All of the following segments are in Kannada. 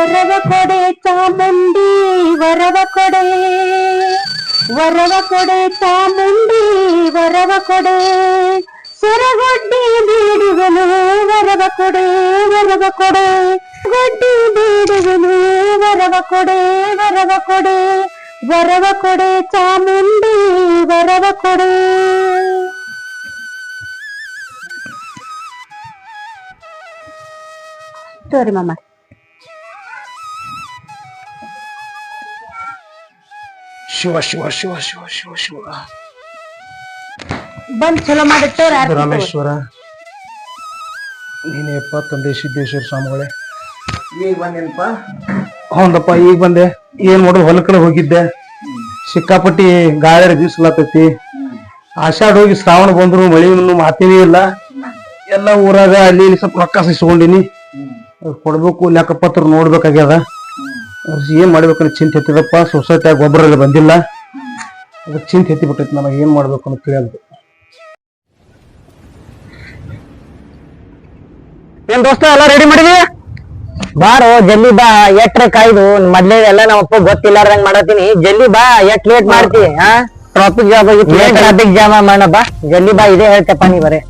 ವರವ ಕೊಡೆ ಚಾಮುಂಡಿ ವರವ ಕೊಡೆ, ವರವ ಕೊಡೆ ಚಾಮುಂಡಿ ವರವ ಕೊಡೆ, ಸರಗೊಡ್ಡಿ ಬೇಡುವನು ವರವ ಕೊಡೆ ವರವ ಕೊಡೆ, ಗೊಡ್ಡಿ ಬೇಡುವನು ವರವ ಕೊಡೆ ವರವ ಕೊಡೆ, ವರವ ಕೊಡೆ ಚಾಮುಂಡಿ ವರವ ಕೊಡೆ. ತೋರಿ ಮಾಮ. ಶಿವ ಶಿವ ಶಿವ ಶಿವ ಶಿವ ಶಿವ ಬಂದ್ ಚಲೋ ಮಾಡಿಟ್ಟವ್ರ ರಾಮೇಶ್ವರ ನೀನೇಪ್ಪ ತಂದೆ ಸಿದ್ದೇಶ್ವರ ಸ್ವಾಮಿಗಳೇ. ಈಗ ಬಂದೇನಪ್ಪ? ಹೌದಪ್ಪ ಈಗ ಬಂದೆ. ಏನ್ ಮಾಡೋದು, ಹೊಲ ಕಡೆ ಹೋಗಿದ್ದೆ, ಸಿಕ್ಕಾಪಟ್ಟಿ ಗಾಳಿ ಬೀಸಲಾತೈತಿ. ಆಷಾಢ ಹೋಗಿ ಶ್ರಾವಣ ಬಂದ್ರು ಮಳಿ ಮಾತೇನೇ ಇಲ್ಲ. ಎಲ್ಲ ಊರಾಗ ಅಲ್ಲಿ ಇಲ್ಲಿ ಸ್ವಲ್ಪ ರೊಕ್ಕ ಸಿಸ್ಕೊಂಡಿನಿ, ಕೊಡ್ಬೇಕು, ಲೆಕ್ಕಪತ್ರ ನೋಡ್ಬೇಕಾಗ್ಯದ. ಏನ್ ಮಾಡ್ಬೇಕಂತ ಚಿಂತೆ ಎತ್ತಿದಪ್ಪ. ಸೊಸೈಟಿಯಾಗ ಗೊಬ್ಬರ ಎಲ್ಲ ಬಂದಿಲ್ಲ, ಅದಕ್ಕೆ ಚಿಂತೆ ಎತ್ತಿ ಬಿಟ್ಟೈತಿ ನನಗೆ. ಏನ್ ಮಾಡ್ಬೇಕು ಅಂತ ತಿಳಿಯಲ್ದು. ಏನ್ ದೋಸ್ತ ಎಲ್ಲ ರೆಡಿ ಮಾಡಿದಿ? ಬಾರೋ ಜಲ್ದಿ ಬಾ. ಎಟ್ರ ಕಾಯ್ದು ಮೊದ್ಲೇ ಎಲ್ಲ ನಮ್ಮಪ್ಪ ಗೊತ್ತಿಲ್ಲಾರ್ದಂಗ್ ಮಾಡತ್ತೀನಿ. ಜಲ್ದಿ ಬಾ, ಎಟ್ ಲೇಟ್ ಮಾಡ್ತಿ? ಟ್ರಾಫಿಕ್ ಜಾಮ್ ಆಗಿತ್ತು. ಟ್ರಾಫಿಕ್ ಜಾಮ್ ಮಾಡ ಬಾ, ಜಲ್ದಿ ಬಾ. ಇದೇ ಹೇಳ್ತಪ್ಪ ನೀ ಬರೇ.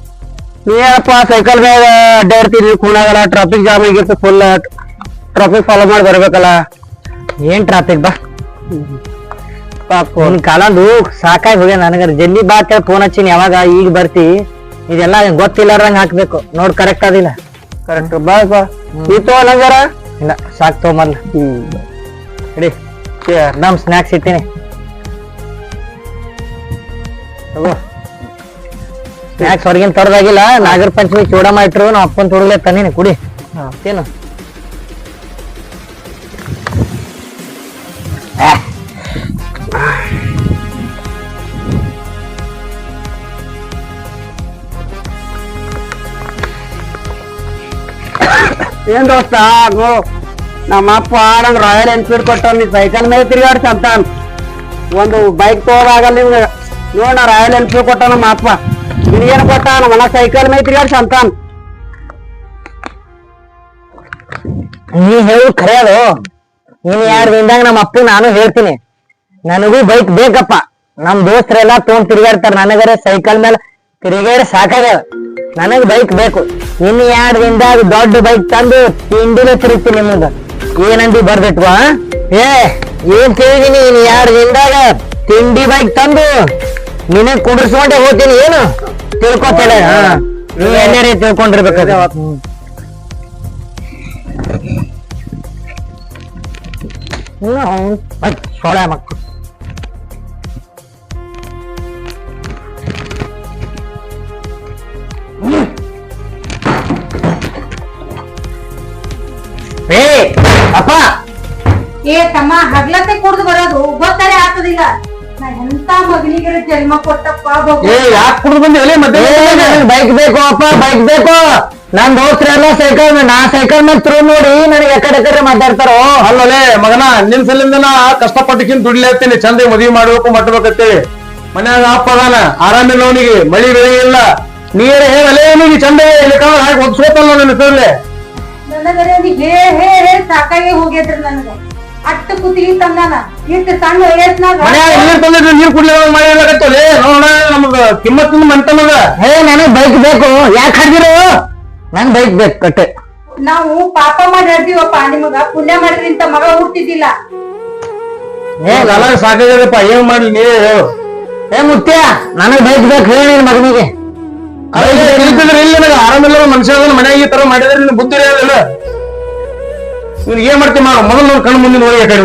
ನೀ ಏನಪ್ಪ ಸೈಕಲ್ ಮ್ಯಾಗ ಅಡ್ಡಾಡ್ತೀರಿ ಕೂಣಾಗಲ್ಲ, ಟ್ರಾಫಿಕ್ ಜಾಮ್ ಆಗಿತ್ತು ಫುಲ್. ಟ್ರಾಫಿಕ್ ಫಾಲೋ ಮಾಡಿ ಬರ್ಬೇಕಲ್ಲ. ಏನ್ ಟ್ರಾಫಿಕ್ ಬಾ ನಿನ್ ಕಾಲಂದು ಸಾಕಾಗಿ ಹೋಗ್ಯ ನನಗ. ಜಲ್ದಿ ಬಾ ಅಂತ ಫೋನ್ ಹಚ್ಚಿನಿ. ಯಾವಾಗ ಈಗ ಬರ್ತಿ? ಇದೆಲ್ಲ ಗೊತ್ತಿಲ್ಲಾರ್ದಂಗ್ ಹಾಕ್ಬೇಕು ನೋಡ್. ಕರೆಕ್ಟ್ ಅದಿಲ್ಲ? ಕರೆಕ್ಟ್ ಬಾ ಬಾ. ಈ ತಗೋರ ಇಲ್ಲ ಸಾಕ್ ತಗೊಂಬರ್ಲ. ಇಡಿ ನಮ್ ಸ್ನಾಕ್ಸ್ ಇಟ್ಟಿನಿ, ತಗೋ. ಸ್ನಾಕ್ಸ್ ಹೊರಗಿನ ತೊಡ್ದಾಗಿಲ್ಲ. ನಾಗರ ಪಂಚಮಿ ಚೂಡಮ್ಮ ಇಟ್ರು, ನಾವ್ ಅಪ್ಪನ್ ತೊಡಗ್ಲೇ ತನ್ನಿನಿ, ಕುಡಿ. ತಿನ್ನು. ಏನ್ ದೋಸ್ತ, ನಮ್ಮ ಅಪ್ಪ ನಂಗೆ ರಾಯಲ್ ಎನ್ಫೀಲ್ಡ್ ಕೊಟ್ಟ, ನೀ ಸೈಕಲ್ ಮೇಲೆ ತಿರುಗಾಡ್ಸ ಅಂತ. ಒಂದು ಬೈಕ್ ತಗೋದಾಗಲ್ಲ ನಿಮ್ಗೆ. ನೋಡ ನಾ ರಾಯಲ್ ಎನ್ಫೀಲ್ಡ್ ಕೊಟ್ಟ ನಮ್ಮ ಅಪ್ಪ, ನಿನಗೇನು ಕೊಟ್ಟ? ನಮ್ಮ ಸೈಕಲ್ ಮೇಲೆ ತಿರುಗಾಡ್ಸ ಅಂತ. ನೀ ಹೇಳು ಖರೆ ಅದು. ನೀನ್ 2 ದಿನದಾಗ ನಮ್ಮ ಅಪ್ಪ ನಾನು ಹೇಳ್ತೀನಿ, ನನಗೂ ಬೈಕ್ ಬೇಕಪ್ಪ. ನಮ್ ದೋಸ್ತರೆಲ್ಲ ತೊಗೊಂಡ್ ತಿರುಗಾಡ್ತಾರ, ನನಗರೆ ಸೈಕಲ್ ಮೇಲೆ ತಿರುಗಾಡಿ ಸಾಕಾಗ್ಯದ. ನನಗ್ ಬೈಕ್ ಬೇಕು. ಇನ್ನು 2 ದಿನದಾಗ ದೊಡ್ಡ ಬೈಕ್ ತಂದು ತಿಂಡಿನೇ ತಿರುಗ್ತೀನಿ ನಿಮ್ಗ. ಏನಂದಿ ಬರ್ದಿಟ್ವಾ? ಏನ್ ಕೇಳಿದೀನಿ? ಇನ್ನು 2 ದಿನದಾಗ ತಿಂಡಿ ಬೈಕ್ ತಂದು ನಿನಗ್ ಕುಂಡ್ರಿಸ್ಕೊಂಡೆ ಹೋಗ್ತೀನಿ. ಏನು ತಿಳ್ಕೊತೇನೆ? ನೀವ್ ಎಲ್ಲೇ ತಿಳ್ಕೊಂಡಿರ್ಬೇಕಾದ್ರೆ ಸೊಳೆ ಮಕ್ಕಳು. ಅಪ್ಪ ಏ ತಮ್ಮ, ಹಗ್ಲತ್ತೆ ಕುಡ್ದು ಬರೋದು ಗೊತ್ತಾರೆ ಆಗ್ತದಿಲ್ಲ. ನಾ ಎಂತ ಮಗನಿಗೆ ಜನ್ಮ ಕೊಟ್ಟಪ್ಪ. ಯಾಕೆ ಕುಡ್ದು ಬಂದಿವಲ್ಲ ಮತ್ತೆ? ಬೈಕ್ ಬೇಕು ಅಪ್ಪ, ಬೈಕ್ ಬೇಕು. ನನ್ ದೋಸ್ತರೆಲ್ಲ ಸೈಕಲ್ ಮೇಲೆ, ನಾ ಸೈಕಲ್ ಮೇಲೆ ತ್ರೂ ನೋಡಿ ನನಗೆ ಎಕಡೆ ಮಾತಾಡ್ತಾರೋ. ಅಲ್ಲಲೇ ಮಗನ, ನಿನ್ ಸಲಿಂದ ನಾ ಕಷ್ಟಪಟ್ಟಕ್ಕಿಂತ ದುಡ್ಲೇರ್ತೇನೆ. ಚಂದ ಮದುವೆ ಮಾಡ್ಬೇಕು ಮಾಡ್ಬೇಕಂತೇಳಿ. ಮನ್ಯಾಗ ಅಪ್ಪ ಅದಾನ, ಆರಾಮಿಲ್ಲ ಅವನಿಗೆ, ಮಳಿ ಬೆಳೆ ಇಲ್ಲ. ನೀರ ಹೇಳಲೇ ಅವನಿಗೆ ಚಂದ ಹಾಕಿ ಒಪ್ಸ್ಕೋತಲ್ಲ ನನ್ನ ಹೆಸರಲ್ಲೇ. ಹೇಳಿ ಸಾಕಾಗಿ ಹೋಗ್ಯದ್ರಿ ನನಗ. ಅಟ್ಟು ಕುತ್ತಿಗೆ ತಂದಾನ, ಇಟ್ಟು ಸಣ್ಣ ವಯಸ್ಸಿನಾಗ ನೀರ್ ತಂದಿದ್ರೆ ನೀರ್ ಕುಡಿಯೋ ಮಾಡಿರ್ಬೇಕತ್ತಲೇ. ನೋಡ ನಮಗ ಕಿಮ್ಮತ್ತಿನ ಮಂತನದ. ನನಗ್ ಬೈಕ್ ಬೇಕು. ಯಾಕೆ ಹಾಕಿರೋ? ನನ್ ಬೈಕ್ ಬೇಕು ಕಟ್ಟೆ. ನಾವು ಪಾಪ ಮಾಡಿ ಹೇಳ್ತೀವಪ್ಪ, ನಿಮಗ ಪುಣ್ಯ ಮಾಡಿದ್ರೆ ಇಂತ ಮಗ ಹುಟ್ಟಿದ್ದಿಲ್ಲ. ಸಾಕಾಗ್ಯದಪ್ಪ, ಏನ್ ಮಾಡ್ಲಿ ನೀವೇ ಹೇಳು. ಮುತ್ಯ, ನನಗ್ ಬೈಕ್ ಬೇಕು. ಹೇಳಿ ಮಗನಿಗೆ ಇಲ್ಲಿ ನನಗೆ ಆರಾಮಿಲ್ಲ ಮನುಷ್ಯ ಮನ್ಯಾಗ ಈ ತರ ಮಾಡಿದ್ರೆ ನಿನ್ ಬುದ್ಧಿ ಇರೋದಿಲ್ಲ. ನೀನ್ ಏನ್ ಮಾಡ್ತಿ ಮಾಡ, ಮೊದಲು ಕಣ್ಣು ಮುಂದೆ ನೋಡಿ ಕಡೆ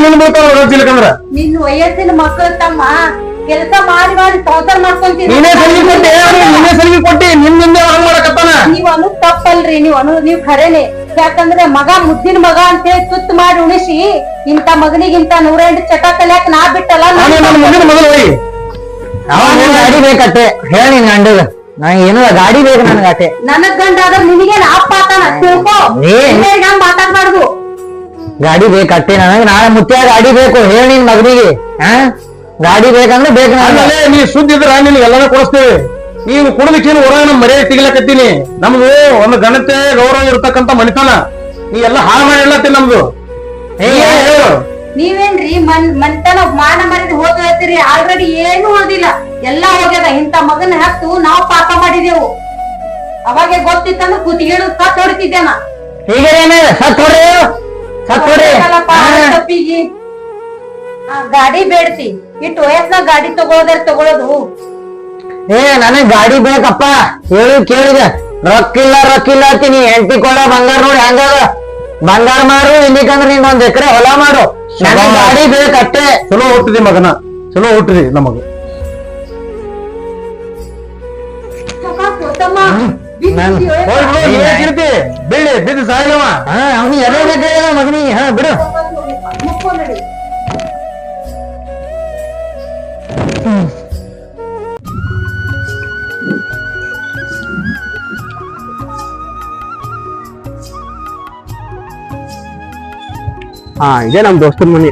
ನಿನ್ ಬರ್ತಾವ್ರ. ನಿನ್ ವಯಸ್ಸಿನ ಮಕ್ಕಳು ತಮ್ಮ ಕೆಲಸ ಮಾಡಿ ಮಾಡಿ ಸಂಸಾರ ಮಾಡ್ಕೊಂತೀನಿ. ನೀನೇ ಸಲಿಗೆ ಕೊಟ್ಟಿ ನಿನ್ನಿಂದ ಹಂಗ್ ಮಾಡಕತ್ತಾನ. ನೀವ್ ಅನ್ನೋದ್ ತಪ್ಪಲ್ರಿ. ನೀವ್ ಖರೇನೆ. ಯಾಕಂದ್ರೆ ಮಗ ಮುದ್ದಿನ ಮಗ ಅಂತೇಳಿ ತುತ್ತು ಮಾಡಿ ಉಣಿಸಿ ಇಂತ ಮಗನಿಗಿಂತ 108 ಚಟ ಕಲಿಯಾಕ ನಾ ಬಿಟ್ಟಲ್ಲ. ಮುಂದಿನ ಮೊದಲು ಹೋಗಿ ಗಾಡಿ ಬೇಕಟ್ಟೆ. ಹೇಳಿ ನಿನ್ ಗಂಡಗ ನಂಗೆ ಏನೋ ಗಾಡಿ ಬೇಕು. ನನ್ಗ ಅಟ್ಟೆ. ನನಗ್ ಗಂಡ ಆದ್ರ ನಿನಗೇನ್ ಅಪ್ಪ ಆತಾನ ತಿಳ್ಕೊ. ಮಾತಾಡ್ಬಾರ್ದು. ಗಾಡಿ ಬೇಕಟ್ಟೆ ನನಗ್. ನಾಳೆ ಮುತ್ಯ ಗಾಡಿ ಬೇಕು. ಹೇಳಿ ನಿನ್ ಮಗನಿಗೆ. ಗಾಡಿ ಬೇಕಂದ್ರೆ ಬೇಕು. ನೀ ಸುದ್ದಿದ್ರ ನಿನ್ಗೆ ಎಲ್ಲಾನು ಕೊಡಿಸ್ತೇವೆ. ನೀನು ಕುಡಿದಕ್ಕೇನು ಹೊರ ನಮ್ ಮರ್ಯಾದೆ ತೆಗಿಲಕತ್ತೀನಿ. ನಮ್ದು ಒಂದು ಘನತೆ ಗೌರವ ಇರ್ತಕ್ಕಂತ ಮನಿತನ. ನೀ ಎಲ್ಲ ಹಾಳು ಮಾಡಿ ನಮ್ದು ಹೇಳು. ನೀವೇನ್ರಿ ಮನ್ತನ ಮಾನ ಮರ್ಯಾದೆ ಹೋದ ಹೇಳ್ತೀರಿ, ಆಲ್ರೆಡಿ ಏನು ಉಳ್ದಿಲ್ಲ, ಎಲ್ಲಾ ಹೋಗ್ಯದ. ಇಂತ ಮಗನ ಹತ್ತು ನಾವು ಪಾಪ ಮಾಡಿದೆವು. ಅವಾಗೆ ಗೊತ್ತಿತ್ತಂದ್ರೆ ಕುತ್ತಿಗೇಳು ಸತ್ ಹೊಡಿತಿದ್ದೇನ. ಈಗ ಸತ್ ಹೊಡ್ರಿ ತಪ್ಪಿಗಿ ಗಾಡಿ ಬೇಡ್ತಿ, ಇಟ್ಟು ವಯಸ್ನಾಗ ಗಾಡಿ ತಗೊಳ್ಳೋದು. ನನಗ್ ಗಾಡಿ ಬೇಕಪ್ಪ, ಹೇಳಿ ಕೇಳಿದ. ರೊಕ್ಕಿಲ್ಲ ಅಂತೀನಿ. ಹೆಂಡತಿ ಕೊಡ ಬಂಗಾರ ನೋಡಿ ಹೆಂಗದ, ಬಂಗಾರ ಮಾರು, ಇಲ್ಲಿಕಂದ್ರೆ ನೀನ್ ಒಂದ್ ಎಕರೆ ಹೊಲ ಮಾಡು. ನನಗ್ ಗಾಡಿ ಬೇಕಟ್ಟೆ. ಚಲೋ ಹುಟ್ಟಿದಿ ಮಗನ, ಚಲೋ ಹುಟ್ಟಿದಿ ನಮಗ. ಬೆಳ್ಳಿ ಬಿದ್ದು ಸಾಯಿಲವ. ಅವ್ನು ಎಲ್ಲ ಮಗನಿಗೆ. ಹಾ ಬಿಡು. ಹಾ ಇದೇ ನಮ್ ದೋಸ್ತನ ಮನಿ.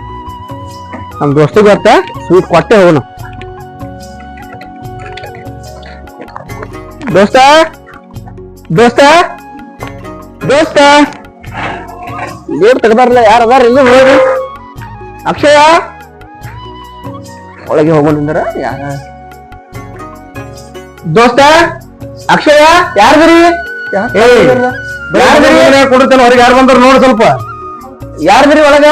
ನಮ್ ದೋಸ್ತ ಗೊತ್ತ ಸ್ವೀಟ್ ಕೊಟ್ಟೆ ಹೋಗೋಣ. ದೋಸ್ತ ದೋಸ್ತ ದೋಸ್ತ ಗೇಟ್ ತೆಗ್ದಾರಲ್ಲ, ಯಾರು ಅದಾರ ಇಲ್ಲಿ ನೋಡಿ. ಅಕ್ಷಯ ಒಳಗೆ ಹೋಗೋಣ. ಯಾರ ದೋಸ್ತ ಅಕ್ಷಯ ಯಾರ್ದ್ರಿ? ಕೊಡ್ತೇನೆ ಹೊರಗೆ. ಯಾರು ಬಂದ್ರ ನೋಡು ಸ್ವಲ್ಪ. ಯಾರ್ದ್ರಿ ಒಳಗ?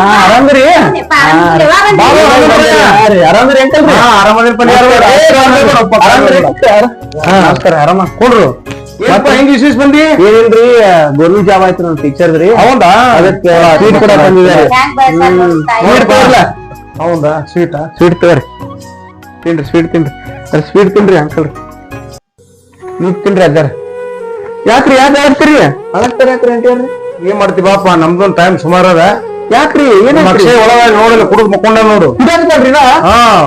ಆರಾಮ್ರಿ? ಆರಾಮ್ರಿ ಅಂಕಲ್ರಿ? ನಮಸ್ಕಾರ. ಆರಾಮ ಕೊಡ್ರು. ಹೆಂಗ್ ವಿಶೇಷ ಬಂದಿ? ಏನಿಲ್ರಿ, ಗೋರ್ಮೆಂಟ್ ಜಾಬ್ ಆಯ್ತು ನನ್ ಟೀಚರ್ದ್ರಿ. ಹೌದಾ? ಅದಕ್ಕೆ ಸ್ವೀಟ್ ಕೂಡ ಬಂದಿದ್ದಾರೆ. ಹೌದಾ? ಸ್ವೀಟಾ? ಸ್ವೀಟ್ ತಗೋರಿ, ತಿನ್ರಿ. ಸ್ವೀಟ್ ತಿನ್ರಿ, ಸ್ವೀಟ್ ತಿನ್ರಿ ಅಂಕಲ್ರಿ. ನೀವ್ ತಿನ್ರಿ ಅಜ್ಜಾರ. ಯಾಕ್ರಿ ಯಾಕೆ ಆಗ್ತೀರಿ? ಅಳಗ್ತಾರೆ ಯಾಕ್ರಿ ಅಂತ ಹೇಳ್ರಿ. ಏನ್ ಮಾಡ್ತಿ ಬಾಪ, ನಮ್ದೊಂದ್ ಟೈಮ್ ಸುಮಾರ ಅದ. ಯಾಕ್ರಿ ಏನಾಕ್ಷಿ ಒಳಗಾಗಿ ನೋಡಿಲ್ಲ, ಕುಡಿದ್ ಮಕ್ಕೊಂಡ ನೋಡು.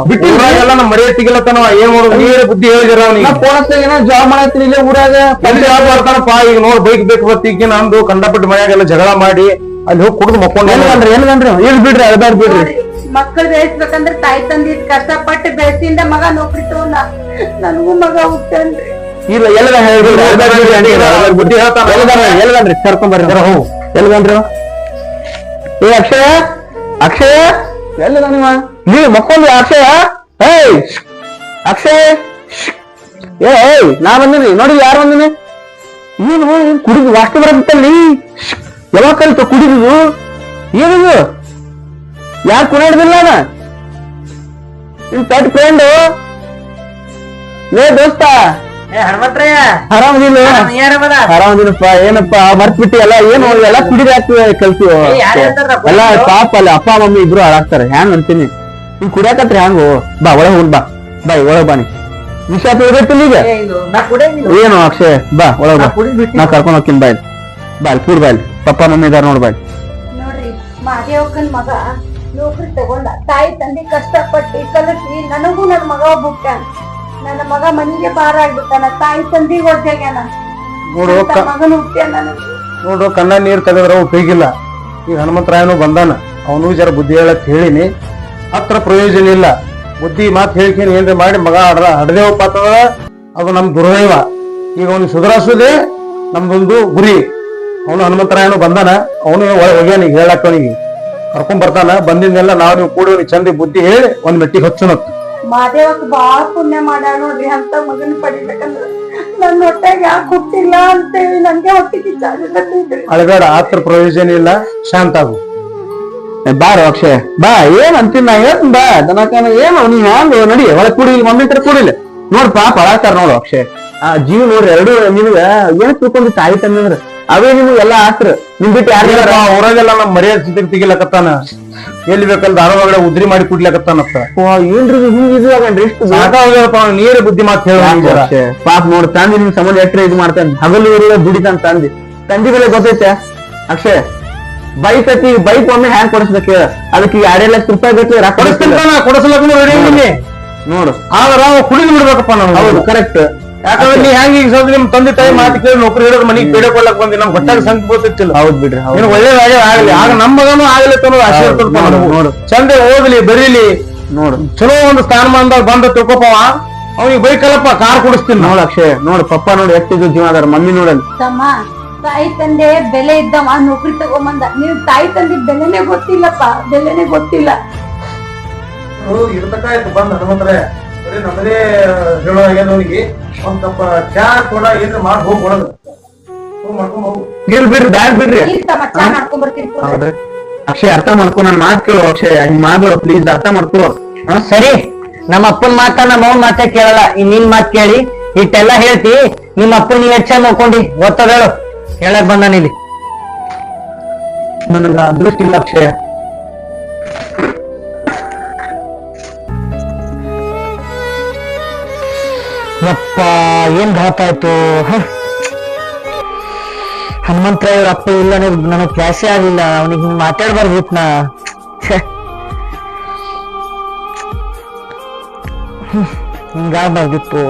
ಬಿಟ್ಟಿಲ್ಲ ನಮ್ ಮರ್ಯಾದೆ ತೆಗಿಲತ್ತಾನವ. ಏನ್ ಮಾಡೋದು, ನೀವೇ ಬುದ್ಧಿ ಹೇಳಿದಿರ ಅವ್ನಿಗೆ. ಏನೋ ಜಾಬ್ ಮಾಡತ್ತೀನಿ ಇಲ್ಲೇ ಊರಾಗ. ಎಲ್ಲಿ ಜಾಬ್ ಮಾಡ್ತಾನಪ್ಪ ಈಗ ನೋಡ್. ಬೈಕ್ ಬೇಕು ಬರ್ತೀಗ ನಂದು ಕಂಡಪಟ್ಟು ಮನ್ಯಾಗೆಲ್ಲ ಜಗಳ ಮಾಡಿ ಅಲ್ಲಿ ಹೋಗಿ ಕುಡಿದು ಮಕ್ಕೊಂಡ. ಏನ್ಗನ್ರಿ ಏನ್ ಬಿಡ್ರಿ, ಅಳ್ದಾಡ್ ಬಿಡ್ರಿ. ಮಕ್ಕಳು ಬೆಳೆಸ್ಬೇಕಂದ್ರೆ ತಾಯಿ ತಂದಿ ಕಷ್ಟಪಟ್ಟು ಬೆಳೆಸಿಂದ ಮಗ ನೌಕರಿ ತಗೊಂಡ. ನನಗೂ ಮಗ ಹುಟ್ಟನ್ರಿ. ಇಲ್ಲ ಎಲ್ಲ ಬುದ್ಧಿ ಹೇಳ್ತಾನ. ಎಲ್ಲದನ್ರಿ ಕರ್ಕೊಂಡ್ ಬರ್ರಿ. ಹೋ ಎಲ್ಲದನ್ರಿ. ಏ ಅಕ್ಷಯ, ಅಕ್ಷಯ ಎಲ್ಲದ ನಿಮ್ಮ? ನೀವು ಮಕ್ಕೊಂಡ್ರಿ ಅಕ್ಷಯ? ಏಯ್ ಅಕ್ಷಯ್, ಏಯ್ ನಾ ಬಂದಿನಿ ನೋಡಿ. ಯಾರು ಬಂದಿನಿ? ಏನು ಕುಡಿದು ವಾಸ್ತು ಬರತ್ತಲ್ಲಿ. ಯಾವಾಗ ಕಲಿತ ಕುಡಿದು? ಏನಿದು? ಯಾರು ಕುಣಿದಿಲ್ಲ ಅದ? ನಿನ್ ಪೆಟ್ ಫ್ರೆಂಡು ಲೇ ದೋಸ್ತ. ಹನುಮಂತ್ರಯ್ಯ ಆರಾಮದಿಲ್ಲ? ಆರಾಮದಿನಪ್ಪ. ಏನಪ್ಪಾ ಮರ್ತ್ಬಿಟ್ಟಿ ಎಲ್ಲ? ಏನು ಎಲ್ಲ ಕುಡಿದಾಕ್ತಿವಿ ಕಲ್ತೀವಿ ಎಲ್ಲ. ಪಾಪ ಅಲ್ಲ ಅಪ್ಪ ಮಮ್ಮಿ ಇಬ್ರು ಹಾಳಾಗ್ತಾರೆ. ಹ್ಯಾಂಗ್ ಅಂತೀನಿ. ನೀನ್ ಕುಡಿಯಾಕತ್ರಿ ಹ್ಯಾಂಗು? ಬಾ ಒಳಗ್ ಹೋಗ್. ಬಾ ಬಾಯ್ ಒಳಗ್ ಬಾನಿ. ವಿಷ ತಿಳಿದಿರ್ತೀನಿ ಈಗ. ಏನು ಅಕ್ಷಯ್ ಬಾ ಒಳಗ್ ಬಾ, ನಾ ಕರ್ಕೊಂಡ್ ಹೋಗ್ತೀನಿ. ಬಾಯ್ ಬಾಯ್ ಕೂಡ್ ಬಾಯ್. ಪಪ್ಪ ಮಮ್ಮಿ ಇದಾರ ನೋಡ್ ಬಾಯ್. ನೋಡ್ರಿ, ಮಾದೇವಕ್ಕನ್ ಮಗ ನೌಕರಿ ತಗೊಂಡ. ತಾಯಿ ತಂದೆ ಕಷ್ಟಪಟ್ಟು ಕಲಿಸಿ ನನಗೂ ನನ್ ಮಗ ಒಬ್ಬ. ನನ್ನ ಮಗ ಮನಿಗೆ ಭಾರ ಆಗ್ಬಿಟ್ಟಾನ, ತಾಯಿ ತಂದಿಗೆ ಒದ್ದಾಗ್ಯಾನ. ನೋಡು ಮಗನ ಹುಟ್ಟ್ಯಾನ ನನಗೆ. ನೋಡು ಕಣ್ಣ ನೀರ್ ತೆಗೆದ್ರ ಉಪಯೋಗಿಲ್ಲ. ಈಗ ಹನುಮಂತರಾಯನು ಬಂದಾನ, ಅವನು ಜರ ಬುದ್ಧಿ ಹೇಳಕ್ ಹೇಳಿನಿ. ಹತ್ರ ಪ್ರಯೋಜನ ಇಲ್ಲ. ಬುದ್ಧಿ ಮಾತು ಹೇಳ್ಕೇನಿ ಏನ್ರಿ ಮಾಡಿ ಮಗ ಹಡದೇವಪ್ಪ ಅಂತಂದ್ರ ಅದು ನಮ್ ದುರ್ದೈವ. ಈಗ ಅವ್ನಿಗೆ ಸುಧಾರಿಸೋದೇ ನಮ್ದೊಂದು ಗುರಿ. ಅವನು ಹನುಮಂತರಾಯನು ಬಂದಾನ, ಅವನು ಒಳಗೆ ಹೋಗ್ಯಾನ. ಈಗ ಹೇಳಕ್ ಅವನಿಗೆ ಕರ್ಕೊಂಡ್ ಬರ್ತಾನ. ಬಂದಿಂದೆಲ್ಲ ನಾವು ನೀವು ಕೂಡಿ ಚಂದಿ ಬುದ್ಧಿ ಹೇಳಿ ಒಂದ್ ಮೆಟ್ಟಿಗೆ ಹಚ್ಚುನತ್. ಮಾದೇವಕ್ ಬಾಳ ಪುಣ್ಯ ಮಾಡ್ಯಾಳ ನೋಡ್ರಿ. ಅಂತ ಮಗನ್ ಪಡಿಬೇಕಂದ್ರ ನನ್ ಹೊಟ್ಟೆಗ ಯಾಕೆ ಹುಟ್ಟಿಲ್ಲ ಅಂತೇಳಿ ನಂಗೆ ಹೊಟ್ಟೆ ಕಿಚ್ಚಾಗಿದ್ರಿ. ಅಳಬೇಡ, ಆತ್ರ ಪ್ರಯೋಜನ ಇಲ್ಲ. ಶಾಂತ ಆಗು. ಬಾರೋ ಅಕ್ಷಯ್ ಬಾ. ಏನ್ ಅಂತೀನಿ ನಾ ಏನ್ ಬಾ ದನಕನ ಏನು ನೀವ್ ಹ್ಯಾಂಗ ನಡಿ ಒಳಗ್ ಕೂಡಿ. ಮಮ್ಮಿ ತರ ಕೂಡಿಲ್ಲ ನೋಡ್ ಪಾಪ ಅಳಾತಾರ ನೋಡು ಅಕ್ಷಯ್. ಆ ಜೀವ ನೋಡ್ರಿ ಎರಡು ನಿಮ್ಗ ಏನ್ ತಿಳ್ಕೊಂಡ್ ತಾಯಿ ತಂದ್ರ ಅವೇ ನಿಮ್ಗೆ ಎಲ್ಲಾ ಆತ್ರ. ನಿಮ್ ಬಿಟ್ಟು ಯಾರ ಊರಾಗೆಲ್ಲ ನಮ್ ಮರ್ಯಾದೆ ಸ್ಥಿತಿಗೆ ತೆಗಿಲಕತ್ತಾನ. ಎಲ್ಲಿ ಬೇಕಲ್ಲ ಧಾರವಾಡ ಉದ್ರಿ ಮಾಡಿ ಕುಡ್ಲಕತ್ತಾನಪ್ಪ. ಏನ್ರಿ ಹಿಂಗಿದ್ರಿ? ಎಷ್ಟು ಸಾಕಾಗ್ಯಪ್ಪ. ನೀರೇ ಬುದ್ಧಿ ಮಾತು ಹೇಳ. ಪಾಪ ನೋಡ್ ತಂದಿ ನಿಮ್ ಸಂಬಂಧ ಎಟ್ರೆ ಇದು ಮಾಡ್ತಾನೆ. ಹಗಲು ಇರುವ ದುಡಿತಾನ ತಂದಿ. ತಂದಿ ಬೆಲೆ ಗೊತ್ತೈತೆ ಅಕ್ಷಯ್? ಬೈಕ್ ಐತಿ, ಬೈಕ್ ಒಮ್ಮೆ ಹ್ಯಾಂಗ್ ಕೊಡಿಸ್ಬೇಕು? ಅದಕ್ಕೆ 2 ಲಕ್ಷ ರೂಪಾಯಿ ಬೇಕು. ಕೊಡಿಸ್ಲಕ್ಕ ನೋಡು. ಆದ್ರ ಕುಡಿದು ಬಿಡ್ಬೇಕಪ್ಪ ನಾವು. ಹೌದು ಕರೆಕ್ಟ್. ಯಾಕಂದ್ರೆ ನೀ ಹೆಂಗ ಈಗ ಸ್ವಲ್ಪ ನಿಮ್ ತಂದೆ ತಾಯಿ ಮಾತು ಕೇಳಿ ನೌಕರಿ ಹಿಡಿದ್ರೆ ಮನಿಗೆ ಬೇಡಕೊಳ್ಳಕ್ ಬಂದಿ. ನಮ್ ಹೊಟ್ಟಾಗ ಸಂಖ್ಯೆ ಗೊತ್ತಿಲ್ಲ. ಹೌದ್ ಬಿಡ್ರಿ, ಒಳ್ಳೇದಾಗೇ ಆಗ್ಲಿ. ಆಗ ನಮ್ಮ ಮಗನು ಆಗ್ಲತ್ತ ನೋಡು. ಚಂದ ಓದ್ಲಿ ಬರೀಲಿ ನೋಡು. ಚಲೋ ಒಂದು ಸ್ಥಾನಮಾನದಾಗ ಬಂದ ತಿಳ್ಕೊಪವ. ಅವ್ನಿಗೆ ಬೈಕಲ್ಲಪ್ಪ ಕಾರ್ ಕೊಡಿಸ್ತೀನಿ ನೋಡು ಅಕ್ಷಯ್. ನೋಡು ಪಪ್ಪ ನೋಡಿ ಎಷ್ಟಿದ್ದು ಜೀವ ಅದಾರ. ಮಮ್ಮಿ ನೋಡಲ್ಲಿ ತಮ್ಮ ತಾಯಿ ತಂದೆ ಬೆಲೆ ಇದ್ದವ ನೌಕರಿ ತಗೊಂಬಂದ ನೀವ್ ತಾಯಿ ತಂದೆ ಬೆಲೆನೇ ಗೊತ್ತಿಲ್ಲಪ್ಪ, ಬೆಲೆನೇ ಗೊತ್ತಿಲ್ಲ. ಇರ್ತಕಾಯ್ತು ಬಂದ್ ಹನುಮಂತ್ರೆ ಬರೀ ನಮ್ಮದೇ ಹೇಳೋ ಆಗ್ಯಾದ ಅವನಿಗೆ ಒಂದ್ ಕಪ್ಪ ಚಾ ಕೂಡ ಏನ್ರ ಮಾಡಿ ಹೋಗಿ ಒಳಗ ಮಾಡ್ಕೊಂಡ್ ಹೋಗು. ಬಿಡ್ರಿ ಬ್ಯಾಡ್ ಬಿಡ್ರಿ. ಇರ್ತಮ್ಮ, ಚಾ ಮಾಡ್ಕೊಂಡ್ ಬರ್ತೀನಿ. ಹೌದ್ರಿ ಅಕ್ಷಯ್ ಅರ್ಥ ಮಾಡ್ಕೊ, ನನ್ ಮಾತ್ ಕೇಳು ಅಕ್ಷಯ್, ಹಿಂಗ್ ಮಾಡ್ಬೇಡ ಪ್ಲೀಸ್, ಅರ್ಥ ಮಾಡ್ಕೋ. ಸರಿ, ನಮ್ಮ ಅಪ್ಪನ ಮಾತ ನಮ್ಮ ಅವ್ನ ಮಾತೇ ಕೇಳಲ್ಲ, ನಿನ್ ಮಾತ್ ಕೇಳಿ ಇಟ್ಟೆಲ್ಲಾ ಹೇಳ್ತಿ. ನಿಮ್ಮ ಅಪ್ಪನ ನೀವ್ ಹೆಚ್ಚ ನೋಡ್ಕೊಂಡಿ ಗೊತ್ತದ ಹೇಳು, ಹೇಳಕ್ ಬಂದಾನ ಇಲ್ಲಿ. ನನಗ ಅದೃಷ್ಟ ಇಲ್ಲ ಅಕ್ಷಯ್. ಯಪ್ಪ ಏನ್ ಘಾತ ಆಯ್ತು. ಹನುಮಂತರಾಯ ಅವ್ರ ಅಪ್ಪ ಇಲ್ಲ, ನನಗ್ ಕ್ಲಾಸೇ ಆಗ್ಲಿಲ್ಲ, ಅವನಿಗೆ ಹಿಂಗ್ ಮಾತಾಡ್ಬಾರ್ದಿತ್ ನಾ. ಹಿಂಗಾಗ್ಬಾರ್ದಿತ್ತು.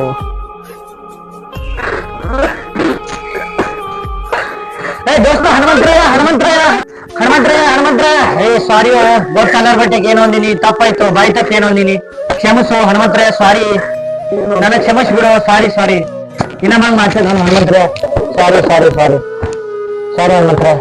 ದೋಸ್ತ ಹನುಮಂತರಾಯ ಏ ಸಾರಿ ಗೊತ್ತಲ್ಲ ಬಟ್ಟೆಗೆ ಏನೋ ಅಂದಿನಿ, ತಪ್ಪಾಯ್ತು, ಬಾಯಿ ತಪ್ಪ ಏನೋ ಅಂದಿನಿ, ಕ್ಷಮಿಸು ಹನುಮಂತರಾಯ, ಸಾರಿ, ನನ್ನ ಕ್ಷಮಿಸಿ ಬಿಡು, ಸಾರಿ ಇನ್ನೊಮ್ಮೆ ಮಾತಾಡ ಹನುಮಂತರಾಯ, ಸಾರಿ ಹನುಮಂತರಾಯ.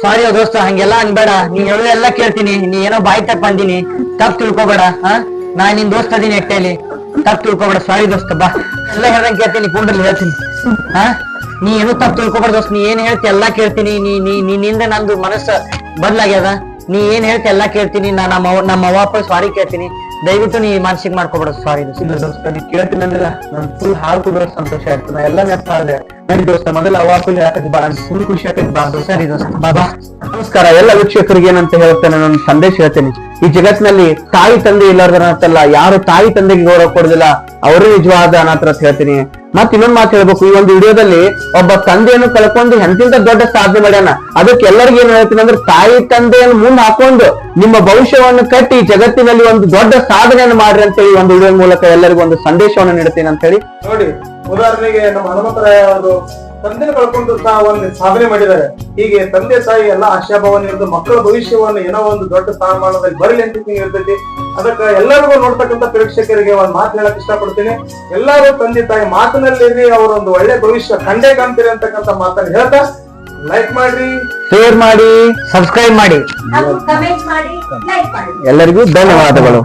ಸಾರಿ ದೋಸ್ತ, ಹಂಗೆಲ್ಲ ಅನ್ಬೇಡ, ನೀ ಹೇಳೋದೆಲ್ಲ ಕೇಳ್ತೀನಿ, ನೀ ಏನೋ ಬಾಯಿ ತಪ್ಪ ಅಂದಿನಿ, ತಪ್ಪು ತಿಳ್ಕೊಬೇಡ. ನಾ ನಿನ್ ದೋಸ್ತ ಅದೀನಿ ಎಟ್ಟೆಲಿ, ತಪ್ಪು ತಿಳ್ಕೊಬೇಡ. ಸಾರಿ ದೋಸ್ತ, ಬಾ ಎಲ್ಲ ಹೇಳ್ದಂಗೆ ಕೇಳ್ತೀನಿ, ಕುಂಡ್ರಲ್ಲಿ ಹೇಳ್ತೀನಿ. ನೀ ಏನು ತಪ್ಪು ತಿಳ್ಕೊಬೇಡ ದೋಸ್ತ, ನೀ ಏನ್ ಹೇಳ್ತಿ ಎಲ್ಲಾ ಕೇಳ್ತೀನಿ. ನಿನ್ನಿಂದ ನಂದು ಮನಸ್ಸು ಬದ್ಲಾಗ್ಯದ, ನೀ ಏನ್ ಹೇಳ್ತಿ ಎಲ್ಲಾ ಕೇಳ್ತೀನಿ. ನಾ ನಮ್ಮ ಅವ್ವ ಅಪ್ಪ ಸಾರಿ ಕೇಳ್ತೀನಿ, ದಯವಿಟ್ಟು ನೀ ಮಾನಸಿಕ ಮಾಡ್ಕೊಬೇಡ. ಸಾರಿ ದೋಸ್ತ, ನೀ ಕೇಳ್ತೀನಿ ಅಂದ್ರೆ ನನ್ ಫುಲ್ ಹಾಲ್ ಕುಡಿದ್ರೆ ಸಂತೋಷ ಆಯ್ತು, ನಾ ಎಲ್ಲ ನೆನಪಾದೆ. ನಡಿ ದೋಸ್ತ, ಮೊದಲ ಅವಾಪಲ್ಲಿ ಹಾಕದ್ ಬಾ, ಫುಲ್ ಖುಷಿ ಆಕೈತಿ ಬಾ ದೋಸ್ತ. ಸರಿ ದೋಸ್ತ, ಬಾ. ನಮಸ್ಕಾರ ಎಲ್ಲ ವೀಕ್ಷಕರಿಗೆ ಏನಂತ ಹೇಳ್ತೇನೆ, ನನ್ನ ಸಂದೇಶ ಹೇಳ್ತೇನೆ. ಈ ಜಗತ್ತಿನಲ್ಲಿ ತಾಯಿ ತಂದೆ ಇಲ್ಲಾರ್ದ ಅನಾಥಲ್ಲ, ಯಾರು ತಾಯಿ ತಂದೆಗೆ ಗೌರವ ಕೊಡುದಿಲ್ಲ ಅವರೇ ನಿಜವಾದ ಅನಾಥರ ಅಂತ ಹೇಳ್ತೀನಿ. ಮತ್ ಇನ್ನೊಂದ್ ಮಾತು ಹೇಳ್ಬೇಕು, ಈ ಒಂದು ವಿಡಿಯೋದಲ್ಲಿ ಒಬ್ಬ ತಂದೆಯನ್ನು ಕಳ್ಕೊಂಡು ಎಂತಿಂತ ದೊಡ್ಡ ಸಾಧನೆ ಮಾಡ್ಯಾನ. ಅದಕ್ಕೆ ಎಲ್ಲರಿಗೂ ಏನ್ ಹೇಳ್ತೀನಿ ಅಂದ್ರೆ, ತಾಯಿ ತಂದೆಯನ್ನು ಮುಂದೆ ಹಾಕೊಂಡು ನಿಮ್ಮ ಭವಿಷ್ಯವನ್ನು ಕಟ್ಟಿ ಜಗತ್ತಿನಲ್ಲಿ ಒಂದು ದೊಡ್ಡ ಸಾಧನೆಯನ್ನು ಮಾಡ್ರಿ ಅಂತ ಹೇಳಿ ಒಂದು ವಿಡಿಯೋ ಮೂಲಕ ಎಲ್ಲರಿಗೂ ಒಂದು ಸಂದೇಶವನ್ನು ನೀಡ್ತೀನಿ ಅಂತ ಹೇಳಿ. ನೋಡಿ, ಉದಾಹರಣೆಗೆ ನಮ್ಮ ಹನುಮಂತರಾಯ ಅವರು ತಂದೆ ಕಳ್ಕೊಂಡು ಒಂದು ಸಾಧನೆ ಮಾಡಿದ್ದಾರೆ. ಹೀಗೆ ತಂದೆ ತಾಯಿ ಎಲ್ಲ ಆಶಾಭಾವನೆ ಇರೋದು ಮಕ್ಕಳ ಭವಿಷ್ಯವನ್ನು ಏನೋ ಒಂದು ದೊಡ್ಡ ಸ್ಥಾನಮಾನದಲ್ಲಿ ಬರಲಿ ಅಂತ ಇರ್ತೈತಿ. ಅದಕ್ಕೆ ಎಲ್ಲರಿಗೂ ನೋಡ್ತಕ್ಕಂಥ ಪ್ರೇಕ್ಷಕರಿಗೆ ಒಂದ್ ಮಾತು ಹೇಳಕ್ ಇಷ್ಟಪಡ್ತೀನಿ. ಎಲ್ಲರೂ ತಂದೆ ತಾಯಿ ಮಾತಿನಲ್ಲಿ ಅವರೊಂದು ಒಳ್ಳೆ ಭವಿಷ್ಯ ಕಂಡೇ ಕಾಣ್ತೀರಿ ಅಂತಕ್ಕಂಥ ಮಾತನ್ನ ಹೇಳ್ತಾ, ಲೈಕ್ ಮಾಡ್ರಿ, ಶೇರ್ ಮಾಡಿ, ಸಬ್ಸ್ಕ್ರೈಬ್ ಮಾಡಿ, ಕಮೆಂಟ್ ಮಾಡಿ, ಲೈಕ್ ಮಾಡಿ. ಎಲ್ಲರಿಗೂ ಧನ್ಯವಾದಗಳು.